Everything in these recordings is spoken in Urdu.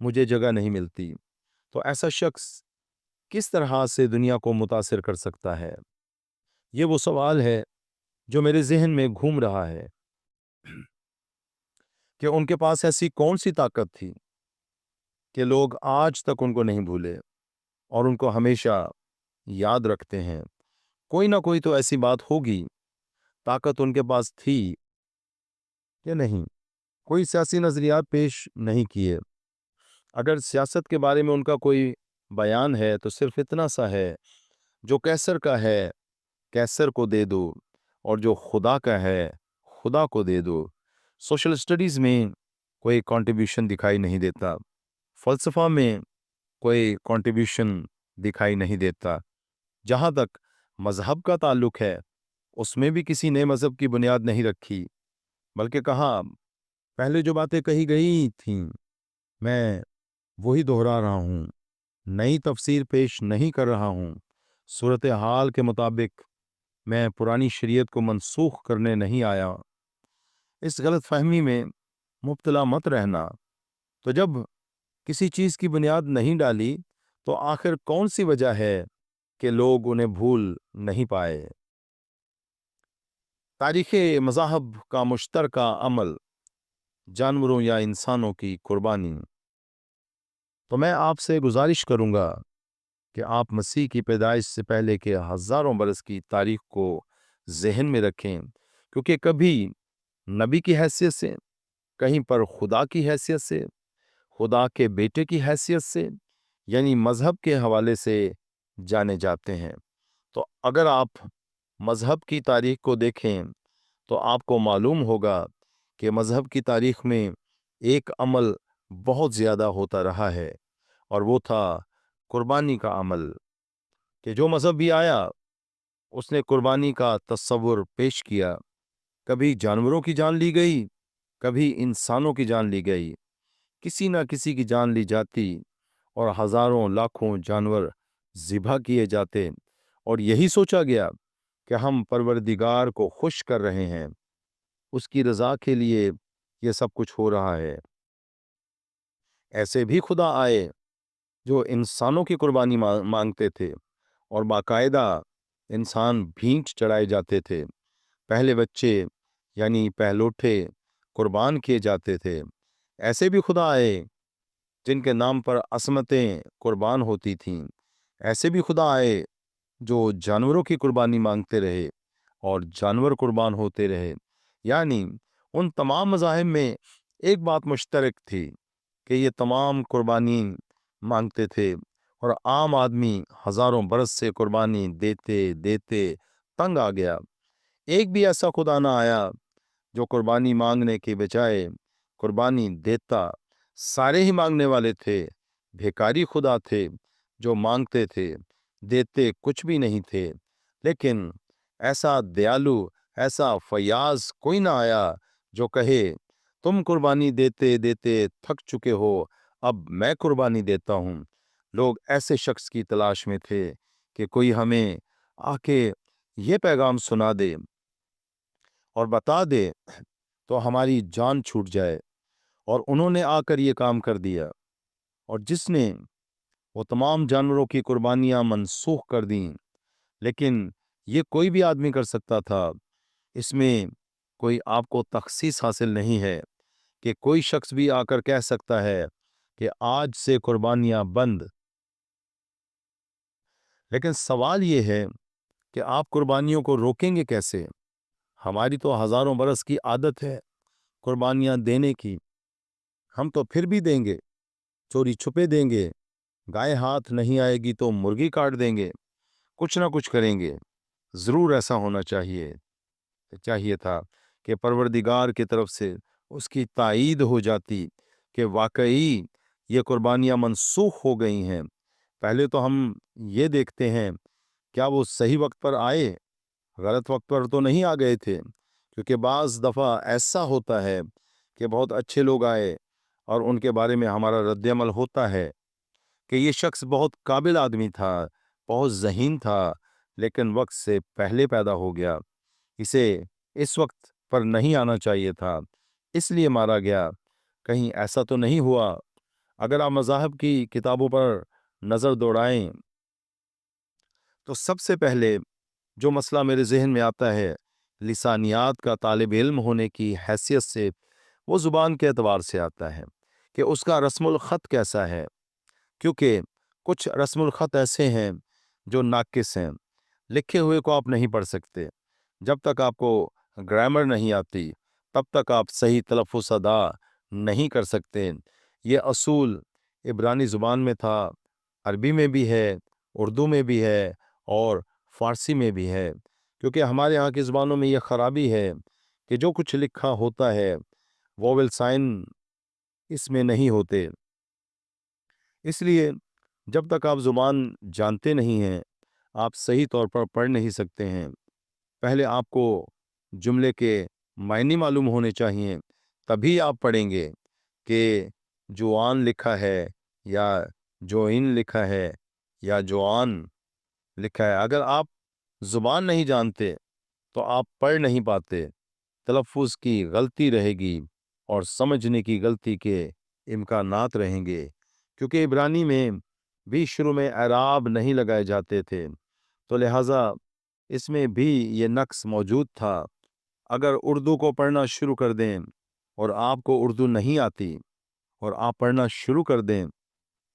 مجھے جگہ نہیں ملتی، تو ایسا شخص کس طرح سے دنیا کو متاثر کر سکتا ہے؟ یہ وہ سوال ہے جو میرے ذہن میں گھوم رہا ہے کہ ان کے پاس ایسی کون سی طاقت تھی کہ لوگ آج تک ان کو نہیں بھولے اور ان کو ہمیشہ یاد رکھتے ہیں۔ کوئی نہ کوئی تو ایسی بات ہوگی، طاقت ان کے پاس تھی کہ نہیں؟ کوئی سیاسی نظریات پیش نہیں کیے، اگر سیاست کے بارے میں ان کا کوئی بیان ہے تو صرف اتنا سا ہے، جو کیسر کا ہے کیسر کو دے دو، اور جو خدا کا ہے خدا کو دے دو۔ سوشل اسٹڈیز میں کوئی کنٹریبیوشن دکھائی نہیں دیتا، فلسفہ میں کوئی کنٹریبیوشن دکھائی نہیں دیتا۔ جہاں تک مذہب کا تعلق ہے، اس میں بھی کسی نئے مذہب کی بنیاد نہیں رکھی، بلکہ کہا پہلے جو باتیں کہی گئی تھیں میں وہی دہرا رہا ہوں، نئی تفسیر پیش نہیں کر رہا ہوں، صورتحال کے مطابق میں پرانی شریعت کو منسوخ کرنے نہیں آیا۔ اس غلط فہمی میں مبتلا مت رہنا۔ تو جب کسی چیز کی بنیاد نہیں ڈالی تو آخر کون سی وجہ ہے کہ لوگ انہیں بھول نہیں پائے؟ تاریخ مذاہب کا مشترکہ عمل، جانوروں یا انسانوں کی قربانی۔ تو میں آپ سے گزارش کروں گا کہ آپ مسیح کی پیدائش سے پہلے کے ہزاروں برس کی تاریخ کو ذہن میں رکھیں، کیونکہ کبھی نبی کی حیثیت سے، کہیں پر خدا کی حیثیت سے، خدا کے بیٹے کی حیثیت سے، یعنی مذہب کے حوالے سے جانے جاتے ہیں۔ تو اگر آپ مذہب کی تاریخ کو دیکھیں تو آپ کو معلوم ہوگا کہ مذہب کی تاریخ میں ایک عمل بہت زیادہ ہوتا رہا ہے، اور وہ تھا قربانی کا عمل، کہ جو مذہب بھی آیا اس نے قربانی کا تصور پیش کیا۔ کبھی جانوروں کی جان لی گئی، کبھی انسانوں کی جان لی گئی، کسی نہ کسی کی جان لی جاتی، اور ہزاروں لاکھوں جانور ذبح کیے جاتے، اور یہی سوچا گیا کہ ہم پروردگار کو خوش کر رہے ہیں، اس کی رضا کے لیے یہ سب کچھ ہو رہا ہے۔ ایسے بھی خدا آئے جو انسانوں کی قربانی مانگتے تھے، اور باقاعدہ انسان بھینٹ چڑھائے جاتے تھے، پہلے بچے یعنی پہلوٹھے قربان کیے جاتے تھے۔ ایسے بھی خدا آئے جن کے نام پر عصمتیں قربان ہوتی تھیں۔ ایسے بھی خدا آئے جو جانوروں کی قربانی مانگتے رہے اور جانور قربان ہوتے رہے۔ یعنی ان تمام مذاہب میں ایک بات مشترک تھی کہ یہ تمام قربانی مانگتے تھے، اور عام آدمی ہزاروں برس سے قربانی دیتے دیتے تنگ آ گیا۔ ایک بھی ایسا خدا نہ آیا جو قربانی مانگنے کے بجائے قربانی دیتا۔ سارے ہی مانگنے والے تھے، بھیکاری خدا تھے جو مانگتے تھے، دیتے کچھ بھی نہیں تھے۔ لیکن ایسا دیالو، ایسا فیاض کوئی نہ آیا جو کہے تم قربانی دیتے دیتے تھک چکے ہو، اب میں قربانی دیتا ہوں۔ لوگ ایسے شخص کی تلاش میں تھے کہ کوئی ہمیں آ کے یہ پیغام سنا دے اور بتا دے تو ہماری جان چھوٹ جائے، اور انہوں نے آ کر یہ کام کر دیا، اور جس نے وہ تمام جانوروں کی قربانیاں منسوخ کر دیں۔ لیکن یہ کوئی بھی آدمی کر سکتا تھا، اس میں کوئی آپ کو تخصیص حاصل نہیں ہے کہ کوئی شخص بھی آ کر کہہ سکتا ہے کہ آج سے قربانیاں بند۔ لیکن سوال یہ ہے کہ آپ قربانیوں کو روکیں گے کیسے؟ ہماری تو ہزاروں برس کی عادت ہے قربانیاں دینے کی، ہم تو پھر بھی دیں گے، چوری چھپے دیں گے، گائے ہاتھ نہیں آئے گی تو مرغی کاٹ دیں گے، کچھ نہ کچھ کریں گے۔ ضرور ایسا ہونا چاہیے تھا کہ پروردگار کی طرف سے اس کی تائید ہو جاتی کہ واقعی یہ قربانیاں منسوخ ہو گئی ہیں۔ پہلے تو ہم یہ دیکھتے ہیں کیا وہ صحیح وقت پر آئے، غلط وقت پر تو نہیں آ گئے تھے، کیونکہ بعض دفعہ ایسا ہوتا ہے کہ بہت اچھے لوگ آئے اور ان کے بارے میں ہمارا رد عمل ہوتا ہے کہ یہ شخص بہت قابل آدمی تھا، بہت ذہین تھا، لیکن وقت سے پہلے پیدا ہو گیا، اسے اس وقت پر نہیں آنا چاہیے تھا، اس لیے مارا گیا۔ کہیں ایسا تو نہیں ہوا اگر آپ مذاہب کی کتابوں پر نظر دوڑائیں تو سب سے پہلے جو مسئلہ میرے ذہن میں آتا ہے لسانیات کا طالب علم ہونے کی حیثیت سے، وہ زبان کے اعتبار سے آتا ہے کہ اس کا رسم الخط کیسا ہے، کیونکہ کچھ رسم الخط ایسے ہیں جو ناقص ہیں، لکھے ہوئے کو آپ نہیں پڑھ سکتے، جب تک آپ کو گرامر نہیں آتی تب تک آپ صحیح تلفظ ادا نہیں کر سکتے۔ یہ اصول عبرانی زبان میں تھا، عربی میں بھی ہے، اردو میں بھی ہے اور فارسی میں بھی ہے، کیونکہ ہمارے ہاں کی زبانوں میں یہ خرابی ہے کہ جو کچھ لکھا ہوتا ہے ووول سائن اس میں نہیں ہوتے، اس لیے جب تک آپ زبان جانتے نہیں ہیں آپ صحیح طور پر پڑھ نہیں سکتے ہیں۔ پہلے آپ کو جملے کے معنی معلوم ہونے چاہیے، تبھی آپ پڑھیں گے کہ جوان لکھا ہے یا جوئن لکھا ہے یا جوان لکھا ہے۔ اگر آپ زبان نہیں جانتے تو آپ پڑھ نہیں پاتے، تلفظ کی غلطی رہے گی اور سمجھنے کی غلطی کے امکانات رہیں گے، کیونکہ عبرانی میں بھی شروع میں اعراب نہیں لگائے جاتے تھے، تو لہٰذا اس میں بھی یہ نقص موجود تھا۔ اگر اردو کو پڑھنا شروع کر دیں اور آپ کو اردو نہیں آتی اور آپ پڑھنا شروع کر دیں،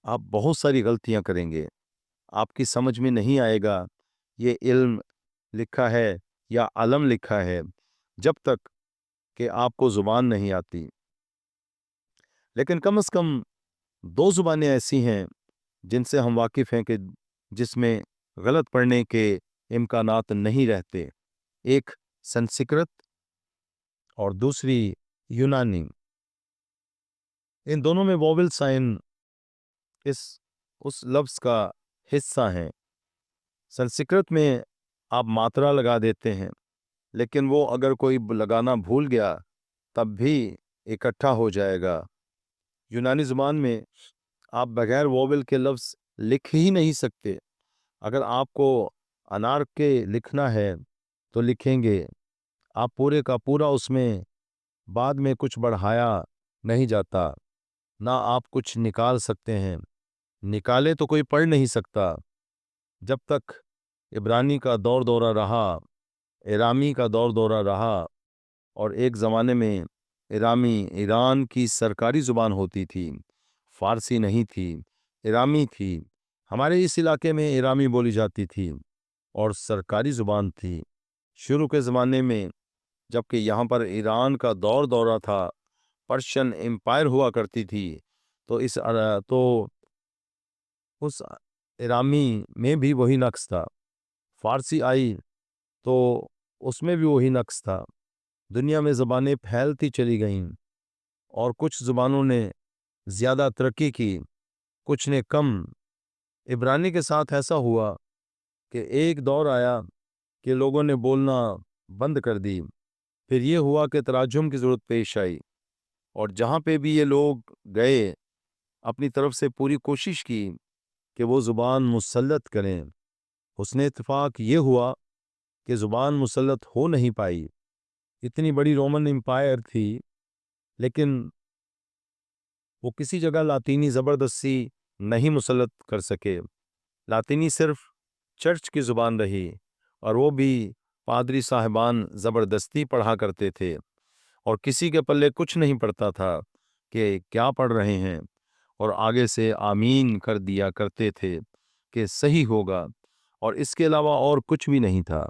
آپ بہت ساری غلطیاں کریں گے، آپ کی سمجھ میں نہیں آئے گا یہ علم لکھا ہے یا علم لکھا ہے، جب تک کہ آپ کو زبان نہیں آتی۔ لیکن کم از کم دو زبانیں ایسی ہیں جن سے ہم واقف ہیں کہ جس میں غلط پڑھنے کے امکانات نہیں رہتے، ایک سنسکرت اور دوسری یونانی۔ ان دونوں میں ووول سائن اس لفظ کا حصہ ہیں۔ سنسکرت میں آپ ماترا لگا دیتے ہیں، لیکن وہ اگر کوئی لگانا بھول گیا تب بھی اکٹھا ہو جائے گا۔ یونانی زبان میں آپ بغیر ووول کے لفظ لکھ ہی نہیں سکتے۔ اگر آپ کو انار کے لکھنا ہے تو لکھیں گے، آپ پورے کا پورا اس میں بعد میں کچھ بڑھایا نہیں جاتا، نہ آپ کچھ نکال سکتے ہیں، نکالے تو کوئی پڑھ نہیں سکتا۔ جب تک عبرانی کا دور دورہ رہا، ایرامی کا دور دورہ رہا، اور ایک زمانے میں ایرامی ایران کی سرکاری زبان ہوتی تھی، فارسی نہیں تھی، ایرامی تھی۔ ہمارے اس علاقے میں ایرامی بولی جاتی تھی اور سرکاری زبان تھی شروع کے زمانے میں، جبکہ یہاں پر ایران کا دور دورہ تھا، پرشین امپائر ہوا کرتی تھی، تو اس ایرامی میں بھی وہی نقص تھا۔ فارسی آئی تو اس میں بھی وہی نقص تھا۔ دنیا میں زبانیں پھیلتی چلی گئیں اور کچھ زبانوں نے زیادہ ترقی کی، کچھ نے کم۔ عبرانی کے ساتھ ایسا ہوا کہ ایک دور آیا کہ لوگوں نے بولنا بند کر دی، پھر یہ ہوا کہ تراجم کی ضرورت پیش آئی، اور جہاں پہ بھی یہ لوگ گئے اپنی طرف سے پوری کوشش کی کہ وہ زبان مسلط کریں۔ حسن اتفاق یہ ہوا کہ زبان مسلط ہو نہیں پائی۔ اتنی بڑی رومن امپائر تھی، لیکن وہ کسی جگہ لاطینی زبردستی نہیں مسلط کر سکے۔ لاطینی صرف چرچ کی زبان رہی، اور وہ بھی پادری صاحبان زبردستی پڑھا کرتے تھے، اور کسی کے پلے کچھ نہیں پڑتا تھا کہ کیا پڑھ رہے ہیں، اور آگے سے آمین کر دیا کرتے تھے کہ صحیح ہوگا، اور اس کے علاوہ اور کچھ بھی نہیں تھا۔